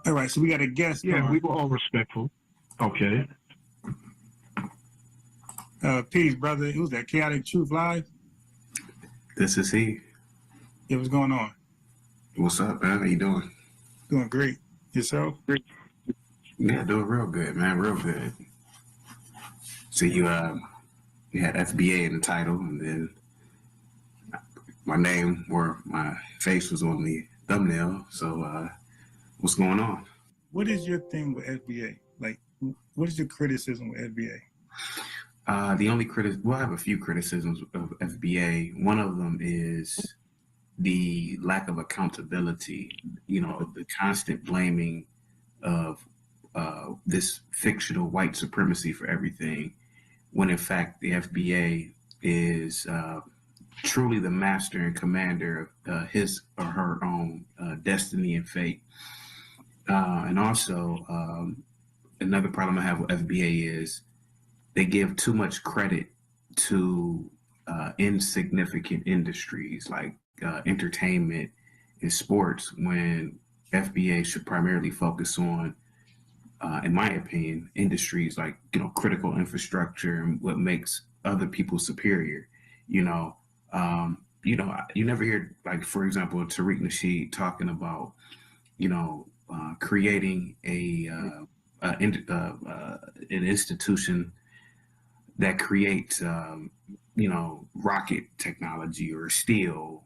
All right, so we got a guest. Yeah, we were all respectful. Okay. Peace, brother. Who's that? Chaotic Truth Live? This is he. Yeah, what's going on? What's up, man? How you doing? Doing great. Yourself? Yeah, doing real good, man. Real good. So you had FBA in the title, and then my name or my face was on the thumbnail. So what's going on? What is your thing with FBA? Like, what is your criticism with FBA? The only I have a few criticisms of FBA. One of them is the lack of accountability, the constant blaming of this fictional white supremacy for everything, when in fact the FBA is truly the master and commander of his or her own destiny and fate. And also, another problem I have with FBA is they give too much credit to insignificant industries like entertainment and sports, when FBA should primarily focus on, in my opinion, industries like critical infrastructure and what makes other people superior. You never hear, like, for example, Tariq Nasheed talking about creating an institution that creates rocket technology or steel,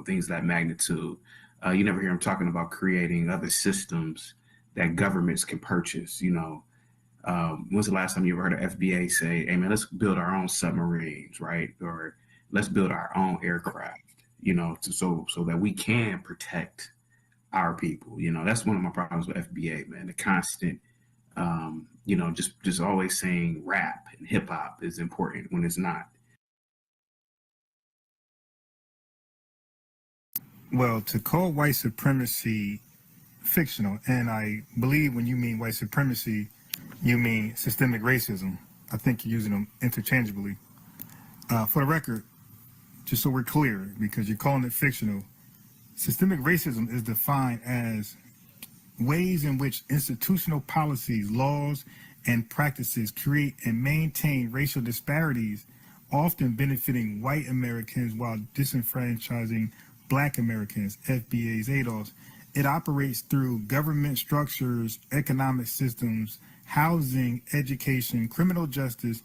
things of that magnitude. You never hear him talking about creating other systems that governments can purchase. When's the last time you ever heard of FBA say, hey man, let's build our own submarines, right? Or let's build our own aircraft, so that we can protect our people. That's one of my problems with FBA, man. The constant, just always saying rap and hip hop is important when it's not. Well, to call white supremacy fictional, and I believe when you mean white supremacy, you mean systemic racism. I think you're using them interchangeably. For the record, just so we're clear, because you're calling it fictional, systemic racism is defined as ways in which institutional policies, laws, and practices create and maintain racial disparities, often benefiting white Americans while disenfranchising Black Americans, FBAs, ADOS. It operates through government structures, economic systems, housing, education, criminal justice,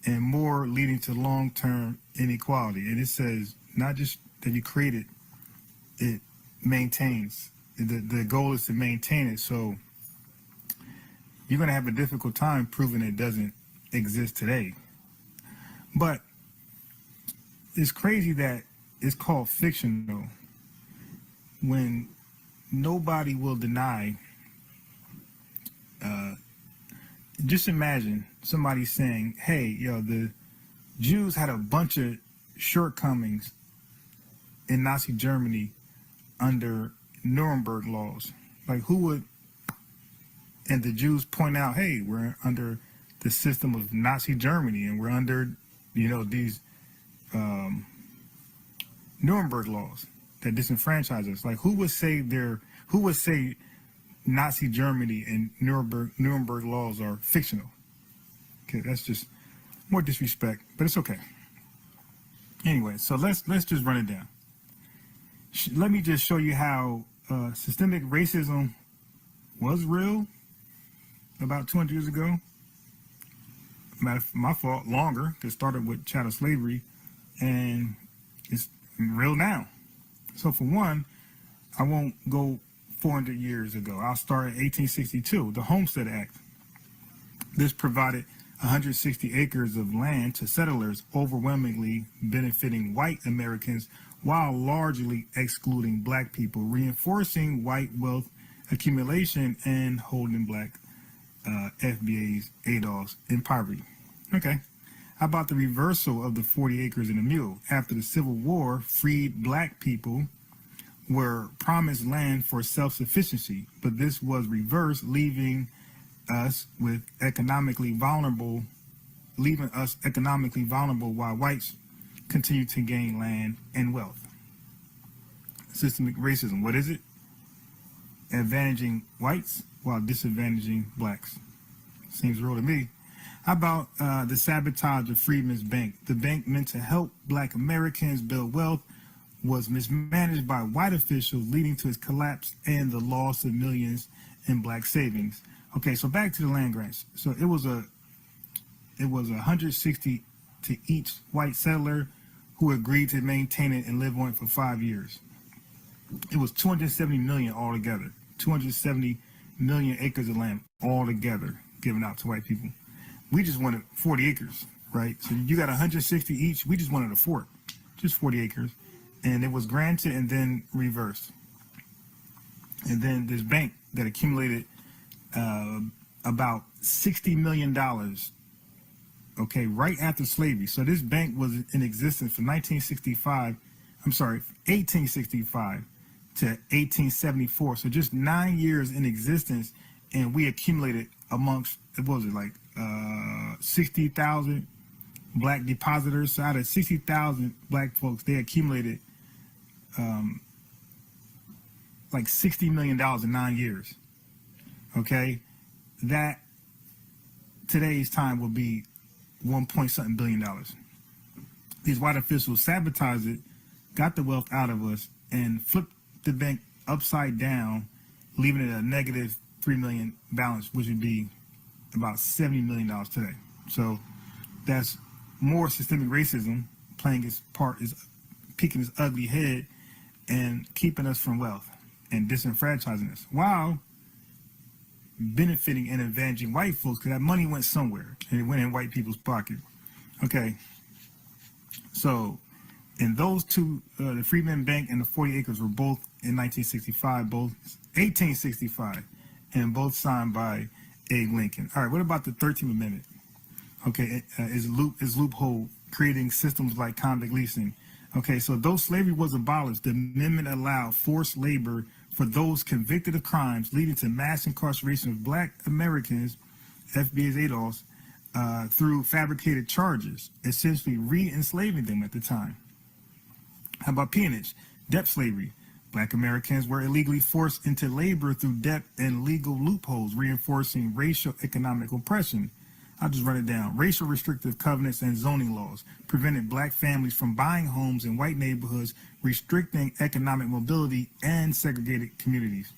and more, leading to long-term inequality. And it says not just that you create it, it maintains. The goal is to maintain it. So you're going to have a difficult time proving it doesn't exist today. But it's crazy that it's called fictional when nobody will deny. Just imagine somebody saying, hey, the Jews had a bunch of shortcomings in Nazi Germany under Nuremberg laws. Like, who would, and the Jews point out, hey, we're under the system of Nazi Germany and we're under, these Nuremberg laws that disenfranchise us. Like, who would say Nazi Germany and Nuremberg laws are fictional? Okay, that's just more disrespect, but it's okay. Anyway, so let's just run it down. Let me just show you how systemic racism was real about 200 years ago. My fault, longer, because it started with chattel slavery, and it's real now. So for one, I won't go 400 years ago. I'll start at 1862, the Homestead Act. This provided 160 acres of land to settlers, overwhelmingly benefiting white Americans while largely excluding black people, reinforcing white wealth accumulation and holding black FBAs, ADOS in poverty. Okay. How about the reversal of the 40 acres and a mule? After the Civil War, freed black people were promised land for self-sufficiency, but this was reversed, leaving us economically vulnerable while whites continue to gain land and wealth. Systemic racism, what is it? Advantaging whites while disadvantaging blacks. Seems real to me. How about the sabotage of Freedmen's Bank? The bank meant to help black Americans build wealth was mismanaged by white officials, leading to its collapse and the loss of millions in black savings. Okay, so back to the land grants. So it was 160 to each white settler who agreed to maintain it and live on it for 5 years. It was 270 million altogether. 270 million acres of land altogether given out to white people. We just wanted 40 acres, right? So you got 160 each. We just wanted a fort, just 40 acres. And it was granted and then reversed. And then this bank that accumulated about $60 million, okay, right after slavery. So this bank was in existence from 1865 to 1874. So just 9 years in existence, and we accumulated amongst, what was it, like 60,000 black depositors. So out of 60,000 black folks, they accumulated like $60 million in 9 years. Okay, that today's time will be $1.something billion. These white officials sabotaged it, got the wealth out of us, and flipped the bank upside down, leaving it a negative $3 million balance, which would be about $70 million today. So that's more systemic racism playing its part, is peeking its ugly head and keeping us from wealth and disenfranchising us, while benefiting and advantaging white folks, because that money went somewhere and it went in white people's pocket. Okay, so in those two, the Freedmen Bank and the 40 acres were both in 1965, both 1865, and both signed by Abe Lincoln. All right, what about the 13th Amendment? Okay, is loophole creating systems like convict leasing. Okay, so though slavery was abolished, the amendment allowed forced labor for those convicted of crimes leading to mass incarceration of black Americans, FBAs, ADOS, through fabricated charges, essentially re-enslaving them at the time. How about peonage? Debt slavery. Black Americans were illegally forced into labor through debt and legal loopholes, reinforcing racial economic oppression. I'll just run it down. Racial restrictive covenants and zoning laws prevented black families from buying homes in white neighborhoods, restricting economic mobility and segregating communities.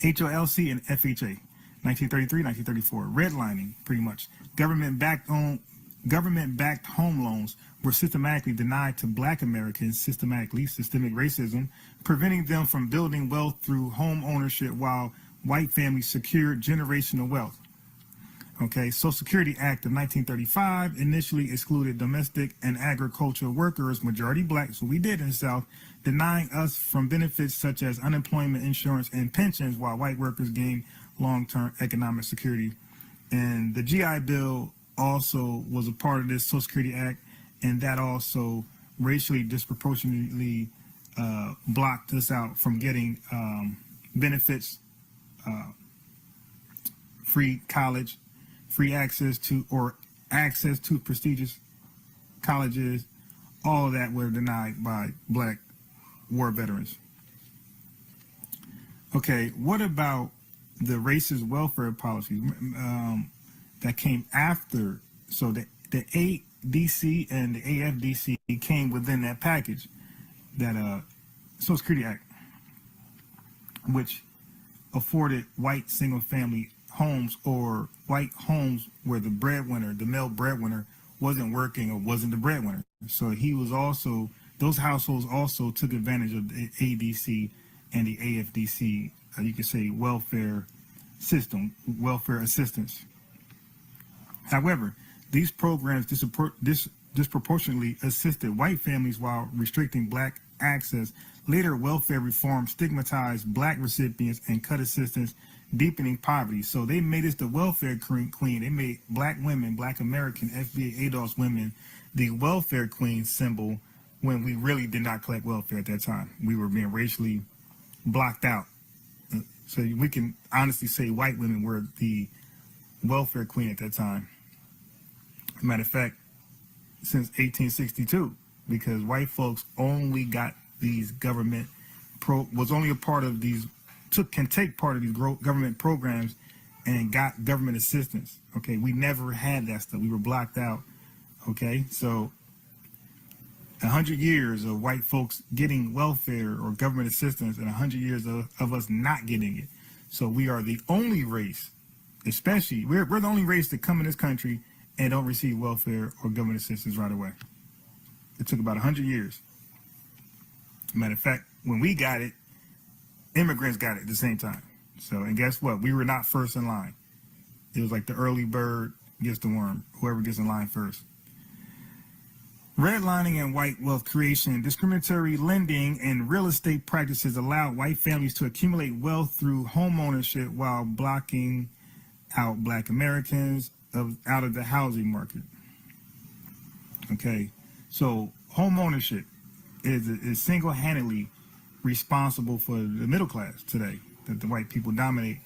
HOLC and FHA, 1933, 1934. Redlining, pretty much. Government-backed home loans were systematically denied to black Americans, systemic racism, preventing them from building wealth through home ownership while white families secured generational wealth. Okay, Social Security Act of 1935 initially excluded domestic and agricultural workers, majority black, so we did in the South, denying us from benefits such as unemployment insurance and pensions while white workers gained long-term economic security. And the GI Bill also was a part of this Social Security Act, and that also racially disproportionately blocked us out from getting benefits, free college, free access to prestigious colleges. All of that were denied by black war veterans. Okay, what about the racist welfare policies that came after? So the ADC and the AFDC came within that package, that Social Security Act, which afforded white single-family homes or white homes where the breadwinner, the male breadwinner, wasn't working or wasn't the breadwinner. So he was also, those households also took advantage of the ADC and the AFDC, you could say, welfare system, welfare assistance. However, these programs disproportionately assisted white families while restricting black access. Later, welfare reform stigmatized black recipients and cut assistance, deepening poverty. So they made us the welfare queen. They made black women, black American FBA ADOS women, the welfare queen symbol when we really did not collect welfare at that time. We were being racially blocked out. So we can honestly say white women were the welfare queen at that time. Matter of fact, since 1862, because white folks only got these was only a part of these, can take part of these government programs and got government assistance. Okay, we never had that stuff. We were blocked out. Okay, so 100 years of white folks getting welfare or government assistance and 100 years of us not getting it. So we are the only race, especially, we're the only race to come in this country and don't receive welfare or government assistance right away. It took about 100 years. Matter of fact, when we got it, immigrants got it at the same time. So, and guess what? We were not first in line. It was like the early bird gets the worm, whoever gets in line first. Redlining and white wealth creation, discriminatory lending and real estate practices allowed white families to accumulate wealth through home ownership while blocking out black Americans out of the housing market. Okay, so home ownership is single-handedly responsible for the middle class today, that the white people dominate.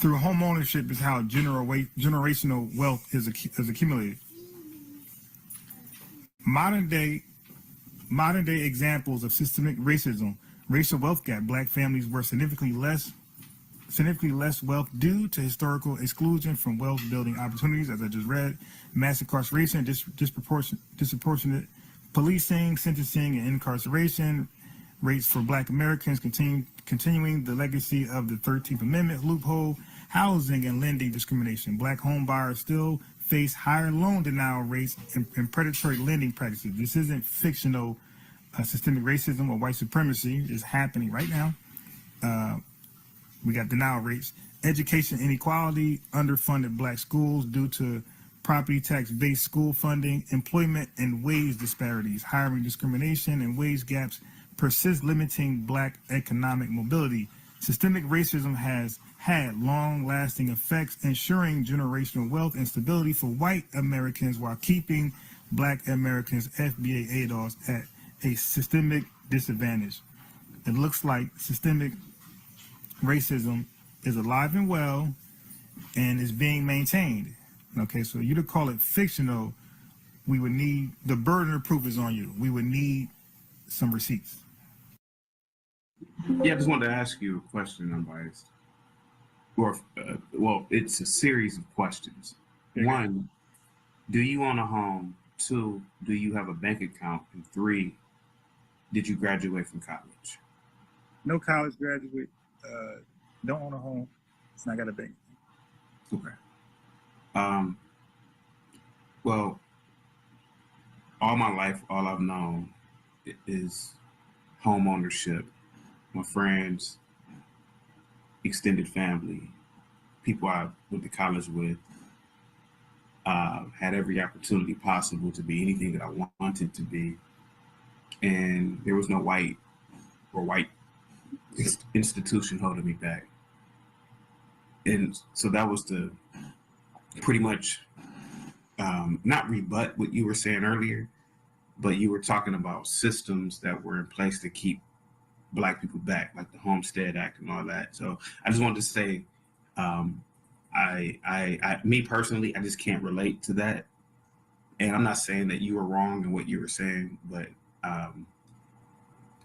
Through home ownership is how generational wealth is accumulated. Modern day examples of systemic racism, racial wealth gap, black families were significantly less wealth due to historical exclusion from wealth building opportunities, as I just read, mass incarceration, disproportionate policing, sentencing, and incarceration rates for black Americans, continuing the legacy of the 13th Amendment loophole, housing and lending discrimination. Black home buyers still face higher loan denial rates and predatory lending practices. This isn't fictional. Systemic racism or white supremacy is happening right now. We got denial rates, education inequality, underfunded black schools due to property tax-based school funding, employment and wage disparities, hiring discrimination and wage gaps persist, limiting black economic mobility. Systemic racism has had long-lasting effects, ensuring generational wealth and stability for white Americans while keeping black Americans FBA ADOS at a systemic disadvantage. It looks like systemic racism is alive and well and is being maintained. Okay, so you to call it fictional, we would need, the burden of proof is on you. We would need some receipts. Yeah, I just wanted to ask you a question, Unbiased. Or, well, it's a series of questions. Okay. 1, do you own a home? 2, do you have a bank account? And 3, did you graduate from college? No college graduate, don't own a home, and I got a bank. Okay. Well, all my life, all I've known is home ownership. My friends, extended family, people I went to college with, had every opportunity possible to be anything that I wanted to be. And there was no white institution holding me back. And so that was the pretty much not rebut what you were saying earlier, but you were talking about systems that were in place to keep Black people back, like the Homestead Act and all that. So I just wanted to say, me personally, I just can't relate to that. And I'm not saying that you were wrong in what you were saying, but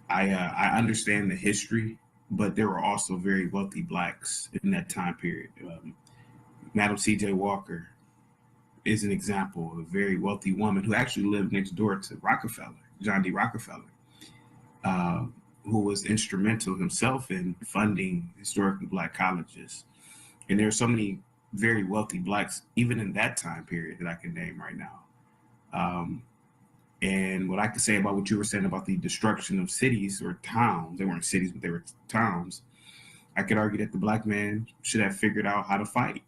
I understand the history, but there were also very wealthy Blacks in that time period. Madam C.J. Walker is an example of a very wealthy woman who actually lived next door to Rockefeller, John D. Rockefeller, who was instrumental himself in funding historically Black colleges. And there are so many very wealthy Blacks, even in that time period, that I can name right now. And what I could say about what you were saying about the destruction of cities or towns, they weren't cities, but they were towns. I could argue that the black man should have figured out how to fight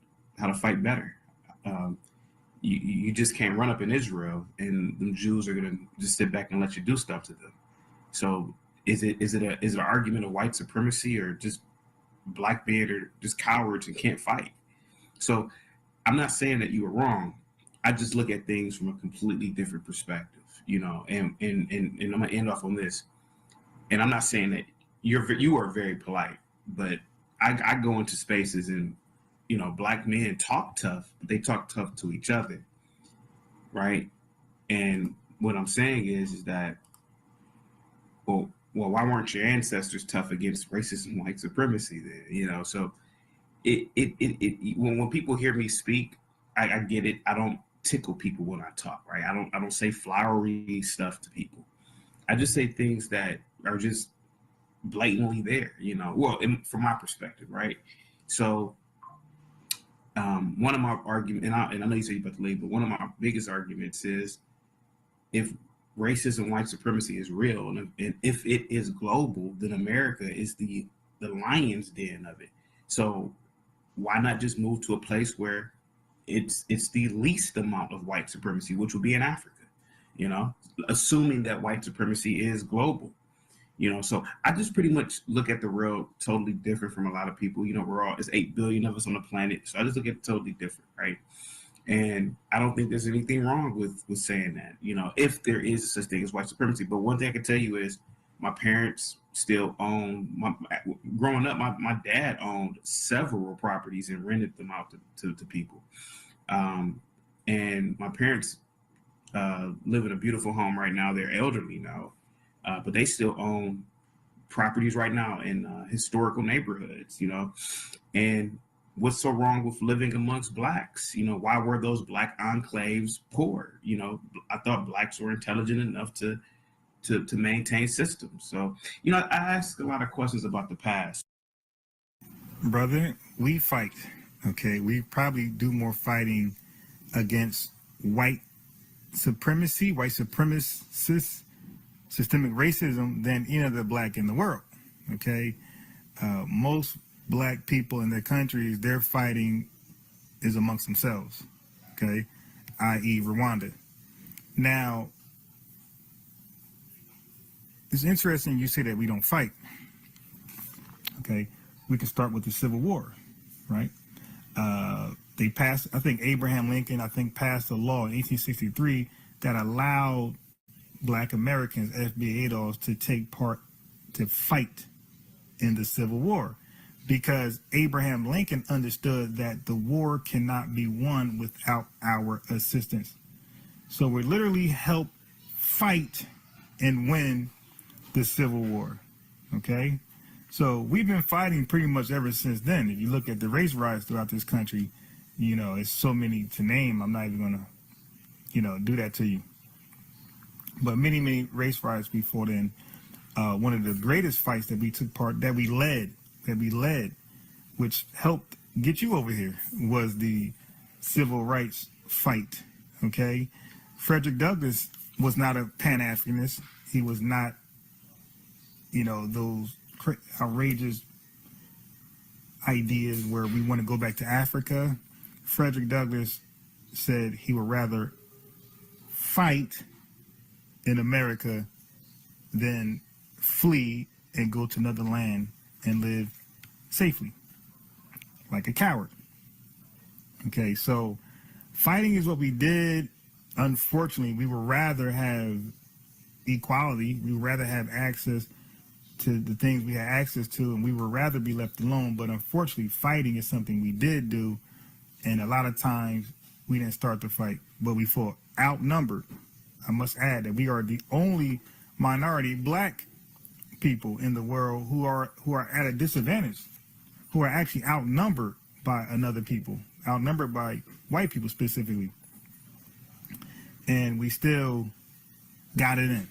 better. Um, you just can't run up in Israel and the Jews are gonna just sit back and let you do stuff to them. So is it an argument of white supremacy or just black men are just cowards and can't fight? So I'm not saying that you were wrong. I just look at things from a completely different perspective, you know. And I'm gonna end off on this. And I'm not saying that you are very polite, but I go into spaces and you know black men talk tough, but they talk tough to each other, right? And what I'm saying is that well, why weren't your ancestors tough against racism and white supremacy then? You know, so when people hear me speak, I get it. I don't tickle people when I talk, right? I don't say flowery stuff to people. I just say things that are just blatantly there, you know. Well, from my perspective, right? So one of my arguments, and I know you said you're about to leave, but one of my biggest arguments is if racism, white supremacy is real, and if it is global, then America is the lion's den of it. So why not just move to a place where it's the least amount of white supremacy, which would be in Africa, you know, assuming that white supremacy is global, you know. So I just pretty much look at the world totally different from a lot of people. You know, it's 8 billion of us on the planet, so I just look at it totally different, right? And I don't think there's anything wrong with saying that, you know, if there is such thing as white supremacy. But one thing I can tell you is my parents still own, growing up, my dad owned several properties and rented them out to people. And my parents live in a beautiful home right now. They're elderly now, but they still own properties right now in historical neighborhoods, you know. And what's so wrong with living amongst blacks? You know, why were those black enclaves poor? You know, I thought blacks were intelligent enough to maintain systems. So, you know, I ask a lot of questions about the past. Brother, we fight. Okay, we probably do more fighting against white supremacy, white supremacists, systemic racism than any other black in the world. Okay, most black people in their countries, their fighting is amongst themselves, okay, i.e. Rwanda. Now, it's interesting you say that we don't fight, okay? We can start with the Civil War, right? They passed, I think Abraham Lincoln, passed a law in 1863 that allowed black Americans, FBA adults, to take part, to fight in the Civil War, because Abraham Lincoln understood that the war cannot be won without our assistance. So we literally helped fight and win the Civil War, okay? So we've been fighting pretty much ever since then. If you look at the race riots throughout this country, you know, it's so many to name. I'm not even gonna, you know, do that to you. But many, many race riots before then. One of the greatest fights that we took part, that we led, which helped get you over here, was the civil rights fight, okay? Frederick Douglass was not a Pan-Africanist. He was not, you know, those outrageous ideas where we want to go back to Africa. Frederick Douglass said he would rather fight in America than flee and go to another land and live safely, like a coward. Okay, so fighting is what we did. Unfortunately, we would rather have equality. We would rather have access to the things we had access to, and we would rather be left alone. But unfortunately, fighting is something we did do, and a lot of times we didn't start the fight, but we fought outnumbered. I must add that we are the only minority black people in the world who are at a disadvantage, who are actually outnumbered by another people, outnumbered by white people specifically. And we still got it in.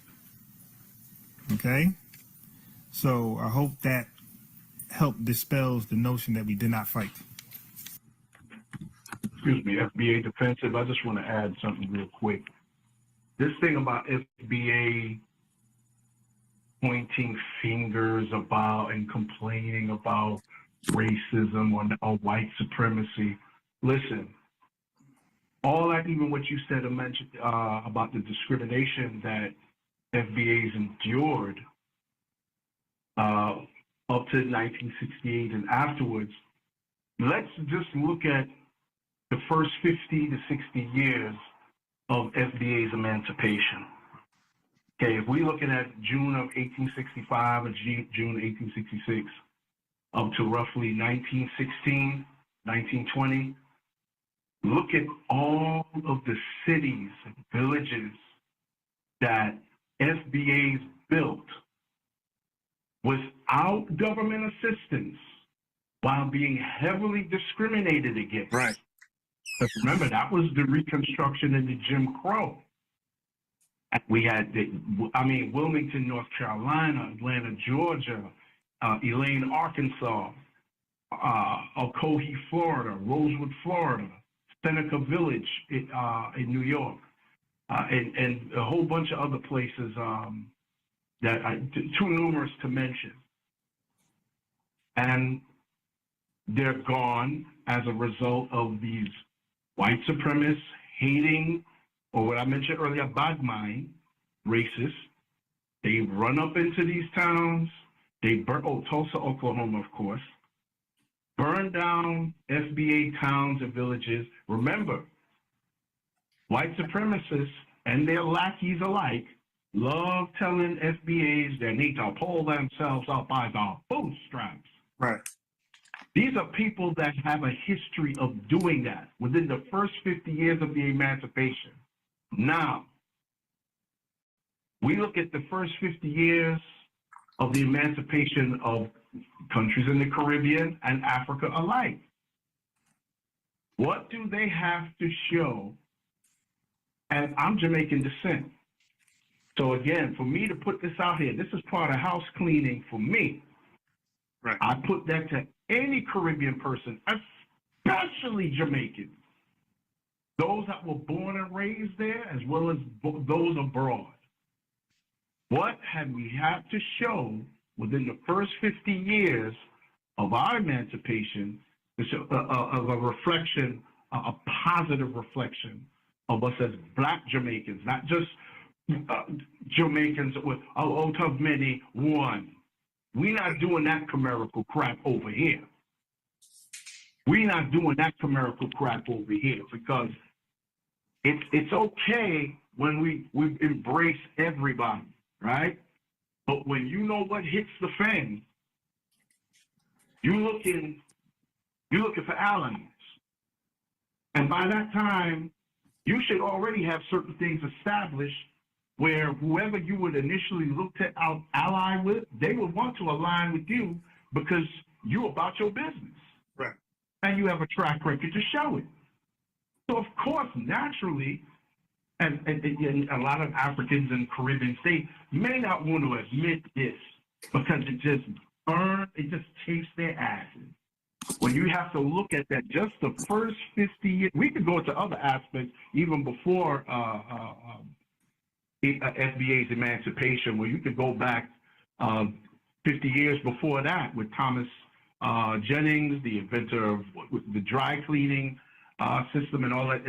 Okay? So I hope that helped dispels the notion that we did not fight. Excuse me, FBA defensive. I just want to add something real quick. This thing about FBA pointing fingers about and complaining about racism or white supremacy. Listen, all that, even what you said and mentioned about the discrimination that FBAs endured up to 1968 and afterwards, let's just look at the first 50 to 60 years of FBA's emancipation. Okay, if we're looking at June of 1865 or June 1866 up to roughly 1916, 1920, look at all of the cities and villages that FBAs built without government assistance while being heavily discriminated against. Right. Because remember, that was the Reconstruction and the Jim Crow. We had, Wilmington, North Carolina, Atlanta, Georgia, Elaine, Arkansas, Ocoee, Florida, Rosewood, Florida, Seneca Village in New York, and a whole bunch of other places that too numerous to mention. And they're gone as a result of these white supremacists hating, or what I mentioned earlier, bad mind, racists. They run up into these towns. They burn, Tulsa, Oklahoma, of course. Burn down FBA towns and villages. Remember, white supremacists and their lackeys alike love telling FBAs they need to pull themselves up by the bootstraps. Right. These are people that have a history of doing that within the first 50 years of the emancipation. Now, we look at the first 50 years of the emancipation of countries in the Caribbean and Africa alike. What do they have to show? And I'm Jamaican descent. So again, for me to put this out here, this is part of house cleaning for me. Right. I put that to any Caribbean person, especially Jamaicans, those that were born and raised there, as well as those abroad. What had we had to show within the first 50 years of our emancipation of a reflection, a positive reflection of us as Black Jamaicans, not just Jamaicans with out of many, one. We're not doing that chimerical crap over here. We're not doing that chimerical crap over here because it's okay when we embrace everybody, right? But when you know what hits the fan, you're looking for allies. And by that time, you should already have certain things established where whoever you would initially look to ally with, they would want to align with you because you're about your business. Right. And you have a track record to show it. So of course, naturally, and a lot of Africans and Caribbean states may not want to admit this because it just chafes their asses. When you have to look at that, just the first 50 years, we could go into other aspects even before FBA's emancipation, where you could go back 50 years before that with Thomas Jennings, the inventor of the dry cleaning system and all that.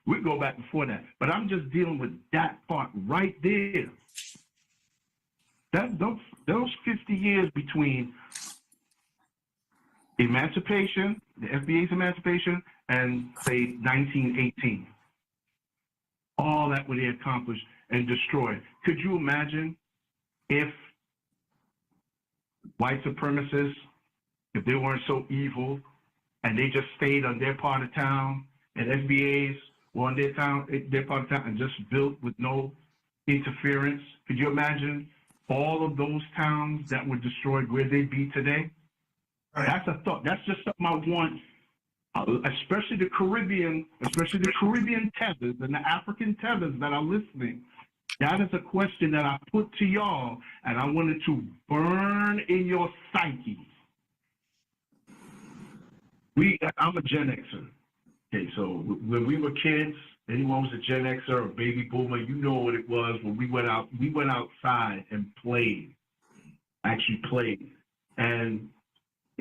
We could go back before that. But I'm just dealing with that part right there. Those 50 years between emancipation, the FBA's emancipation, and say 1918. All that what they accomplished and destroyed. Could you imagine if white supremacists, if they weren't so evil and they just stayed on their part of town and FBAs were on their part of town and just built with no interference? Could you imagine all of those towns that were destroyed, where they'd be today? Right. That's a thought. That's just something I want, especially the Caribbean Tethers and the African Tethers that are listening. That is a question that I put to y'all, and I wanted to burn in your psyche. I'm a Gen Xer. Okay, so when we were kids, anyone was a Gen Xer or a baby boomer, you know what it was when we went outside and played, actually played. And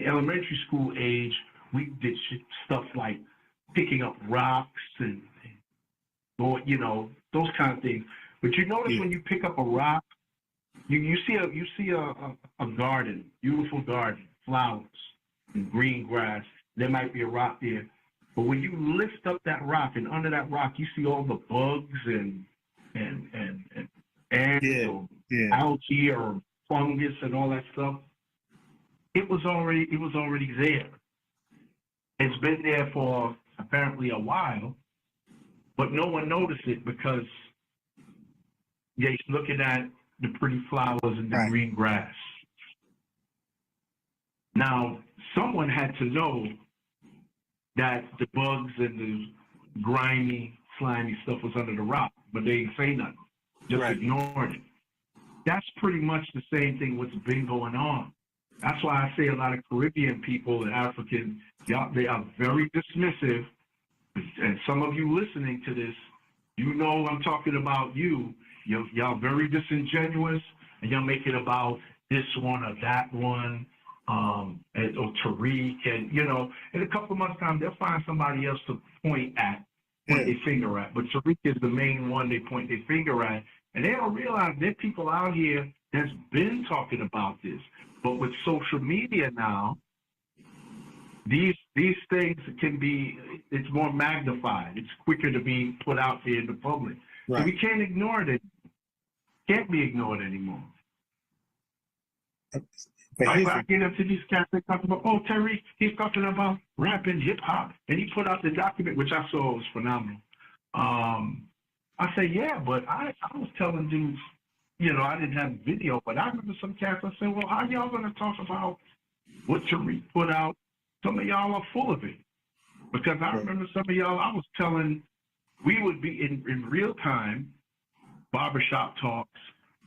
elementary school age, we did stuff like picking up rocks and going, you know, those kind of things. But you notice when you pick up a rock, you see a garden, beautiful garden, flowers and green grass. There might be a rock there, but when you lift up that rock and under that rock, you see all the bugs and ants or algae or fungus and all that stuff. It was already there. It's been there for apparently a while, but no one noticed it because they're looking at the pretty flowers and the green grass. Now, someone had to know that the bugs and the grimy, slimy stuff was under the rock, but they didn't say nothing. Just ignored it. That's pretty much the same thing what's been going on. That's why I say a lot of Caribbean people and African, they are very dismissive. And some of you listening to this, you know I'm talking about you. Y'all very disingenuous, and y'all make it about this one or that one, or Tariq, and you know, in a couple of months' time, they'll find somebody else to point their finger at. But Tariq is the main one they point their finger at, and they don't realize there are people out here that's been talking about this. But with social media now, these things can be, it's more magnified. It's quicker to be put out there in the public. So we can't ignore it. Can't be ignored anymore. I get up to these cats, they talk about, oh, Terry, he's talking about rap and hip hop, and he put out the document, which I saw was phenomenal. I say, yeah, but I was telling dudes, you know, I didn't have video, but I remember some cats, I said, well, how y'all going to talk about what Tariq put out? Some of y'all are full of it. Because I remember some of y'all, I was telling, we would be in real time, barbershop talks,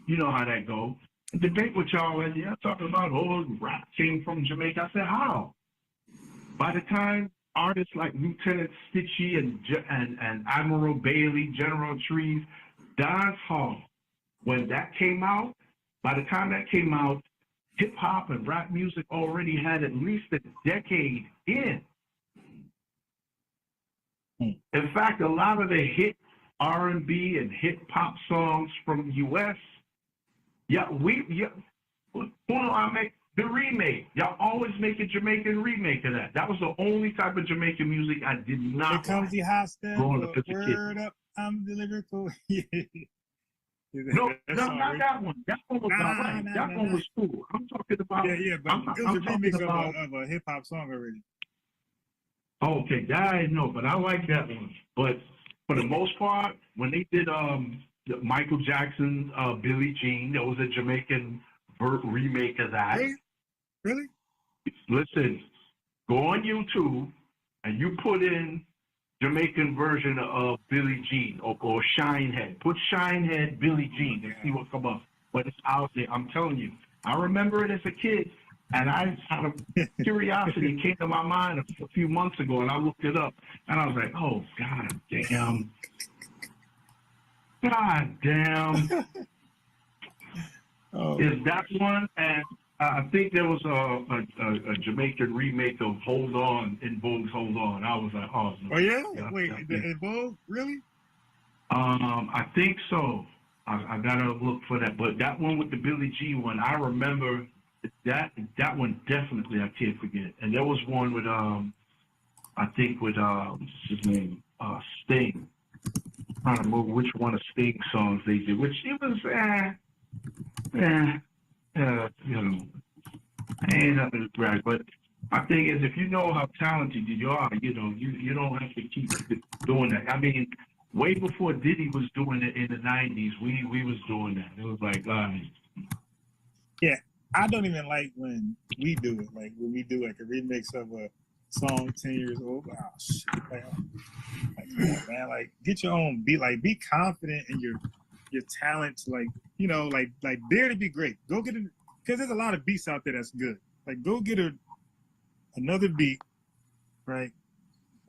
you know how that goes. Debate with y'all, and yeah, talking about, oh, rap came from Jamaica. I said, how? By the time artists like Lieutenant Stitchie and Admiral Bailey, General Trees, Dance Hall, when that came out, by the time that came out, hip hop and rap music already had at least a decade in. In fact, a lot of the hit R&B and hip hop songs from the U.S., I make the remake. Y'all always make a Jamaican remake of that. That was the only type of Jamaican music I did not like. Here comes the hostel, growing up as a kid. word up, I'm the lyrical. No, not that one. That one was all right. That one was cool. I'm talking about. But it was a remix of a hip hop song already. Okay, that I know, but I like that one. But for the most part, when they did Michael Jackson's Billie Jean, there was a Jamaican remake of that. Really? Listen, go on YouTube and you put in Jamaican version of Billie Jean or Shinehead. Put Shinehead Billie Jean and see what comes up. But it's out there. I'm telling you. I remember it as a kid, and I out of curiosity came to my mind a few months ago, and I looked it up, and I was like, oh, God damn. God damn. Is that one? And I think there was a Jamaican remake of Hold On, In Vogue's Hold On. I was like, oh, no. Oh, yeah? Wait, In Vogue? Really? I think so. I gotta look for that. But that one with the Billie Jean one, I remember that one definitely I can't forget. And there was one with I think with what's his name? Sting. I'm trying to remember which one of Sting's songs they did, which it was you know, ain't nothing to brag. But my thing is, if you know how talented you are, you know, you don't have to keep doing that. I mean, way before Diddy was doing it in the 90s, we was doing that. It was like, yeah, I don't even like when we do it. Like when we do like a remix of a song 10 years old. Oh shit! Like come on, man. Like get your own beat. Like be confident in your talent. Like you know, like dare to be great. Go get it because there's a lot of beats out there that's good. Like go get another beat, right?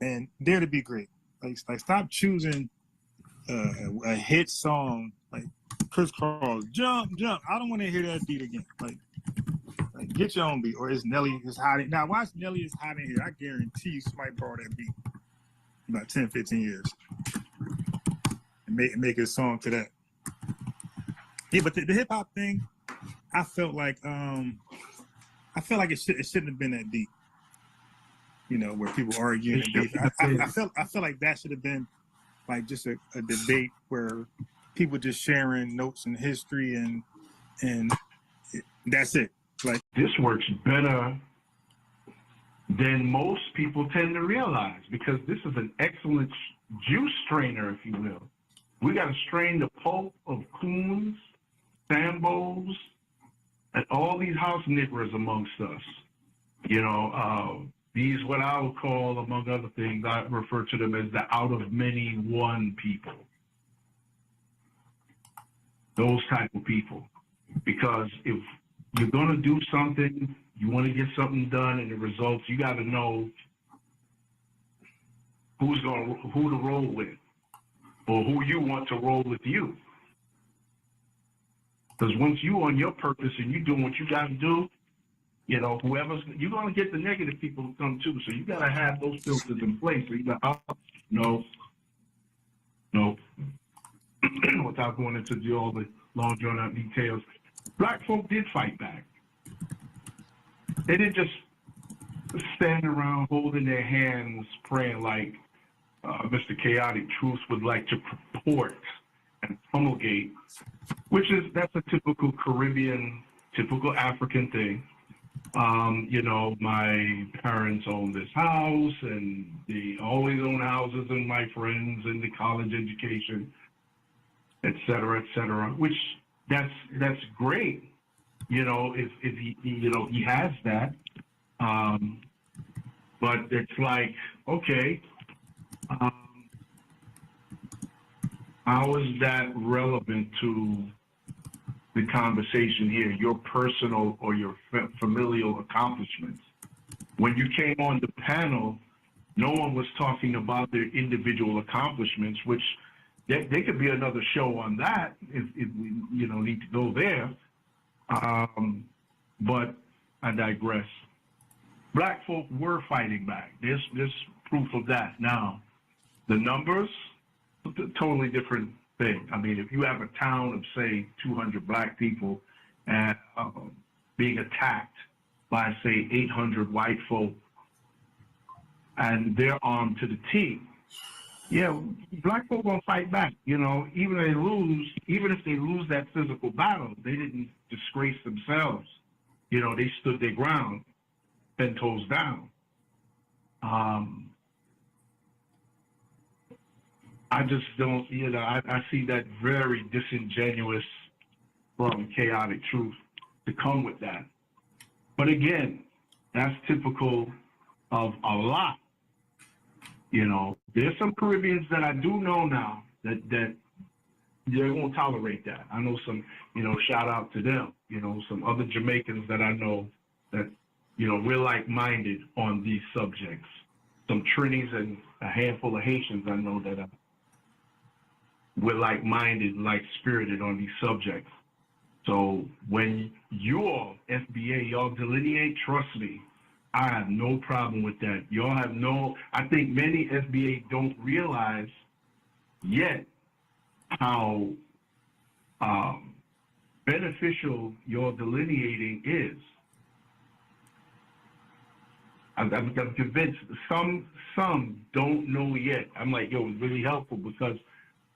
And dare to be great. Like stop choosing a hit song like Chris Cross, jump. I don't want to hear that beat again. Like Get your own beat, or is Nelly is hiding? Now, watch Nelly is hiding here. I guarantee you somebody borrow that beat in about 10, 15 years and make a song to that. Yeah, but the hip hop thing, I felt like it shouldn't have been that deep. You know, where people arguing and beef. I felt like that should have been like just a debate where people just sharing notes and history and that's it. Like, this works better than most people tend to realize, because this is an excellent juice strainer, if you will. We got to strain the pulp of coons, sambos, and all these house niggers amongst us. You know, these, what I would call, among other things, I refer to them as the out of many one people. Those type of people. Because if you're going to do something, you want to get something done, and the results, you got to know who to roll with, or who you want to roll with you. Because once you on your purpose and you doing what you got to do, you know, you're going to get the negative people who come too. So you got to have those filters in place. So you got, no, without going into all the long drawn out details. Black folk did fight back. They didn't just stand around holding their hands praying like Mr. Chaotic Truth would like to purport and promulgate, that's a typical Caribbean, typical African thing. You know, my parents own this house, and they always own houses, and my friends, and the college education, et cetera, which that's great. You know, if he, you know, he has that. But it's like, okay, how is that relevant to the conversation here, your personal or your familial accomplishments? When you came on the panel, no one was talking about their individual accomplishments, which there could be another show on that if we, you know, need to go there. But I digress. Black folk were fighting back. There's proof of that. Now, the numbers, a totally different thing. I mean, if you have a town of, say, 200 black people and being attacked by, say, 800 white folk, and they're armed to the teeth, yeah, black folk gonna fight back. You know, even if they lose that physical battle, they didn't disgrace themselves. You know, they stood their ground, 10 toes down. I just don't, you know, I see that very disingenuous from Chaotic Truth to come with that. But again, that's typical of a lot. You know, there's some Caribbeans that I do know now that they won't tolerate that. I know some, you know, shout out to them, you know, some other Jamaicans that I know that, you know, we're like-minded on these subjects. Some Trinis and a handful of Haitians I know that we're like-minded, like-spirited on these subjects. So when you all, FBA, y'all delineate, trust me, I have no problem with that. Y'all have I think many FBA don't realize yet how beneficial your delineating is. I'm convinced some don't know yet. I'm like, yo, it's really helpful because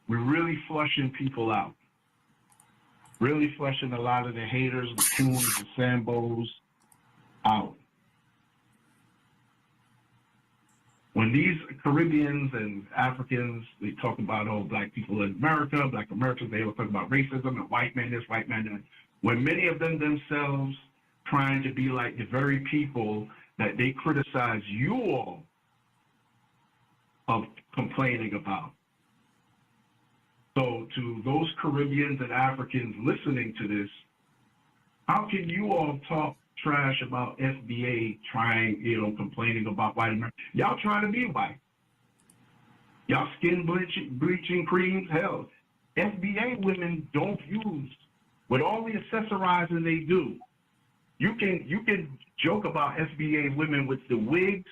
we're really flushing people out. Really flushing a lot of the haters, the coons, the sambos out. When these Caribbeans and Africans, they talk about, oh, black people in America, black Americans, they all talk about racism and white man this, white man that. When many of them themselves trying to be like the very people that they criticize you all of complaining about. So to those Caribbeans and Africans listening to this, how can you all talk trash about FBA trying, you know, complaining about white America? Y'all trying to be white. Y'all skin bleaching creams, hell, FBA women don't use, with all the accessorizing they do, You can joke about FBA women with the wigs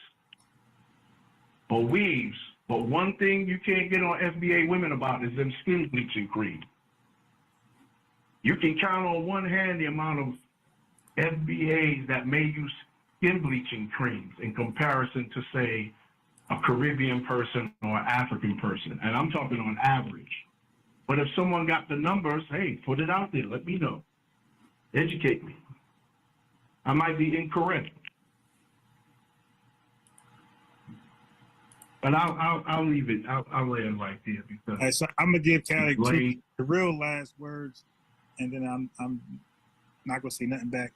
or weaves, but one thing you can't get on FBA women about is them skin bleaching cream. You can count on one hand the amount of FBAs that may use skin bleaching creams in comparison to, say, a Caribbean person or an African person. And I'm talking on average. But if someone got the numbers, hey, put it out there. Let me know. Educate me. I might be incorrect. But I'll leave it. I'll lay it right there because. All right, so I'm gonna give Callie the real last words, and then I'm not gonna say nothing back.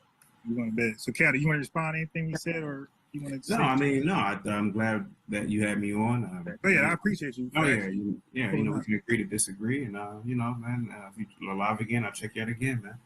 We're going to bed. So, Callie, you want to respond to anything we said, or you want to? No, I mean, no. I'm glad that you had me on. But yeah, I appreciate you. Oh yeah, you know, we can agree to disagree, and you know, man, if you're alive again, I'll check you out again, man.